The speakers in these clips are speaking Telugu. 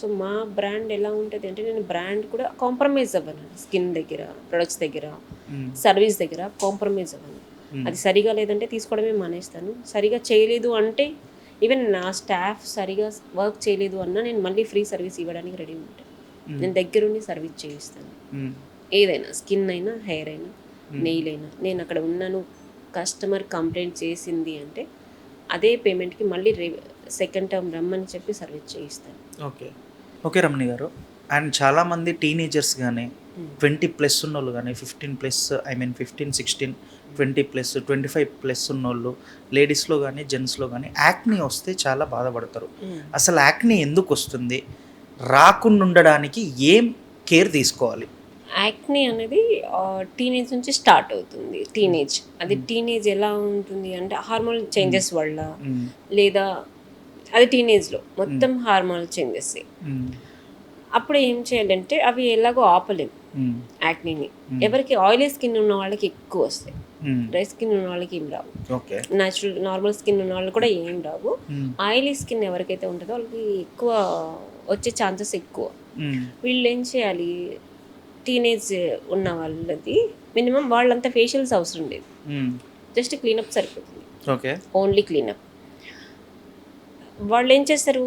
సో మా బ్రాండ్ ఎలా ఉంటుంది అంటే నేను బ్రాండ్ కూడా కాంప్రమైజ్ అవ్వను. స్కిన్ దగ్గర, ప్రొడక్ట్స్ దగ్గర, సర్వీస్ దగ్గర కాంప్రమైజ్ అవ్వను. అది సరిగా లేదంటే తీసుకోవడమే మానేస్తాను. సరిగా చేయలేదు అంటే ఈవెన్ నా స్టాఫ్ సరిగా వర్క్ చేయలేదు అన్నా నేను మళ్ళీ ఫ్రీ సర్వీస్ ఇవ్వడానికి రెడీ ఉంటాను. నేను దగ్గరుండి సర్వీస్ చేయిస్తాను. ఏదైనా స్కిన్ అయినా, హెయిర్ అయినా, నెయిల్ అయినా. నేను అక్కడ ఉన్నాను, కస్టమర్ కంప్లైంట్ చేసింది అంటే అదే పేమెంట్కి మళ్ళీ సెకండ్ టర్మ్ రమ్మని చెప్పి సర్వీస్ చేయిస్తాను. ఓకే ఓకే రమణి గారు. అండ్ చాలామంది టీనేజర్స్ కానీ 20+ ఉన్నోళ్ళు కానీ 15+, 15, 16, 20+, 25+ ఉన్నోళ్ళు లేడీస్లో కానీ జెంట్స్లో కానీ యాక్నీ వస్తే చాలా బాధపడతారు. అసలు యాక్నీ ఎందుకు వస్తుంది, రాకుండా ఉండడానికి ఏం కేర్ తీసుకోవాలి? యాక్నీ అనేది టీనేజ్ నుంచి స్టార్ట్ అవుతుంది. అది టీనేజ్ ఎలా ఉంటుంది అంటే హార్మోన్ చేంజెస్ వల్ల, లేదా అది టీనేజ్లో మొత్తం హార్మోనల్ చేంజెస్. అప్పుడు ఏం చేయాలంటే అవి ఎలాగో ఆపలేము యాక్నీని. ఎవరికి ఆయిలీ స్కిన్ ఉన్న వాళ్ళకి ఎక్కువ వస్తాయి, డ్రై స్కిన్ ఉన్న వాళ్ళకి ఏం రావు. నార్మల్ స్కిన్ ఉన్న వాళ్ళు కూడా ఏం రావు. ఆయిలీ స్కిన్ ఎవరికైతే ఉంటుందో వాళ్ళకి ఎక్కువ వచ్చే ఛాన్సెస్ ఎక్కువ. వీళ్ళు ఏం చేయాలి, టీనేజ్ ఉన్న వాళ్ళది మినిమం వాళ్ళంతా ఫేషియల్స్ అవసరం లేదు, జస్ట్ క్లీనప్ సరిపోతుంది. Only cleanup. వాళ్ళు ఏం చేస్తారు,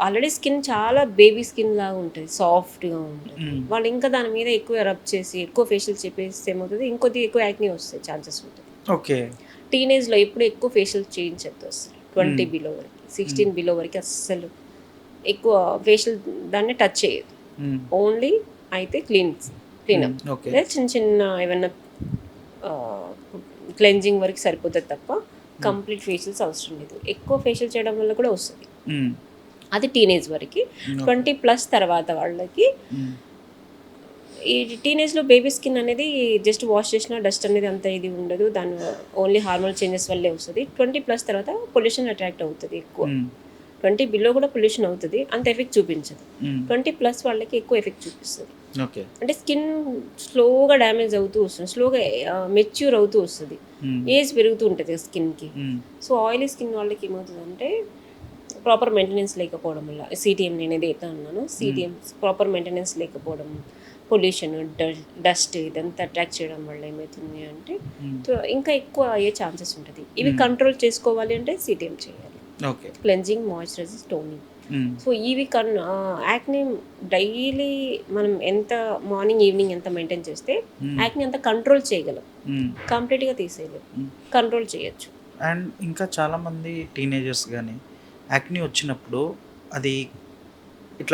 ఆల్రెడీ స్కిన్ చాలా బేబీ స్కిన్ లాగా ఉంటుంది, సాఫ్ట్గా ఉంటుంది. వాళ్ళు ఇంకా దాని మీద ఎక్కువ రబ్ చేసి ఎక్కువ ఫేషియల్ చేసేస్తే ఏమవుతుంది, ఇంకొద్ది ఎక్కువ యాక్నీ వస్తాయి ఛాన్సెస్ ఉంటుంది. టీనేజ్లో ఎప్పుడు ఎక్కువ ఫేషియల్ చేయించద్దు అసలు. 20 బిలో వరకు, 16 బిలో వరకు అస్సలు ఎక్కువ ఫేషియల్ దాన్ని టచ్ చేయదు. ఓన్లీ అయితే క్లీనప్ లేదా చిన్న చిన్న ఏమన్నా క్లెన్జింగ్ వరకు సరిపోతుంది తప్ప కంప్లీట్ ఫేషియల్స్ అవసరం లేదు. ఎక్కువ ఫేషియల్ చేయడం వల్ల కూడా వస్తుంది. అది టీనేజ్ వరకు. 20+ తర్వాత వాళ్ళకి ఈ టీనేజ్లో బేబీ స్కిన్ అనేది జస్ట్ వాష్ చేసిన డస్ట్ అనేది అంత ఇది ఉండదు, దాని ఓన్లీ హార్మోనల్ చేంజెస్ వల్లే వస్తుంది. 20+ తర్వాత పొల్యూషన్ అట్రాక్ట్ అవుతుంది ఎక్కువ. 20 బిలో కూడా పొల్యూషన్ అవుతుంది, అంత ఎఫెక్ట్ చూపించదు. 20+ వాళ్ళకి ఎక్కువ ఎఫెక్ట్ చూపిస్తుంది. అంటే స్కిన్ స్లోగా డ్యామేజ్ అవుతూ వస్తుంది, స్లోగా మెచ్యూర్ అవుతూ వస్తుంది, ఏజ్ పెరుగుతూ ఉంటుంది స్కిన్కి. సో ఆయిలీ స్కిన్ వాళ్ళకి ఏమవుతుందంటే ప్రాపర్ మెయింటెనెన్స్ లేకపోవడం వల్ల, సిటిఎం నేను ఏదైతే అన్నానో సిటిఎం ప్రాపర్ మెయింటెనెన్స్ లేకపోవడం, పొల్యూషన్, డస్ట్ ఇదంతా అట్రాక్ట్ చేయడం వల్ల ఏమవుతుంది అంటే ఇంకా ఎక్కువ అయ్యే ఛాన్సెస్ ఉంటుంది. ఇవి కంట్రోల్ చేసుకోవాలి అంటే సిటిఎం చేయాలి, క్లెన్జింగ్, మాయిశ్చరైజింగ్, టోనింగ్. సో ఇవి యాక్నీ డైలీ మనం ఎంత మార్నింగ్ ఈవినింగ్ ఎంత మెయింటైన్ చేస్తే యాక్నీ అంత కంట్రోల్ చేయగలం. కంప్లీట్గా తీసేయలేం, కంట్రోల్ చేయొచ్చు. అండ్ ఇంకా చాలామంది టీనేజర్స్ కానీ యాక్నీ వచ్చినప్పుడు అది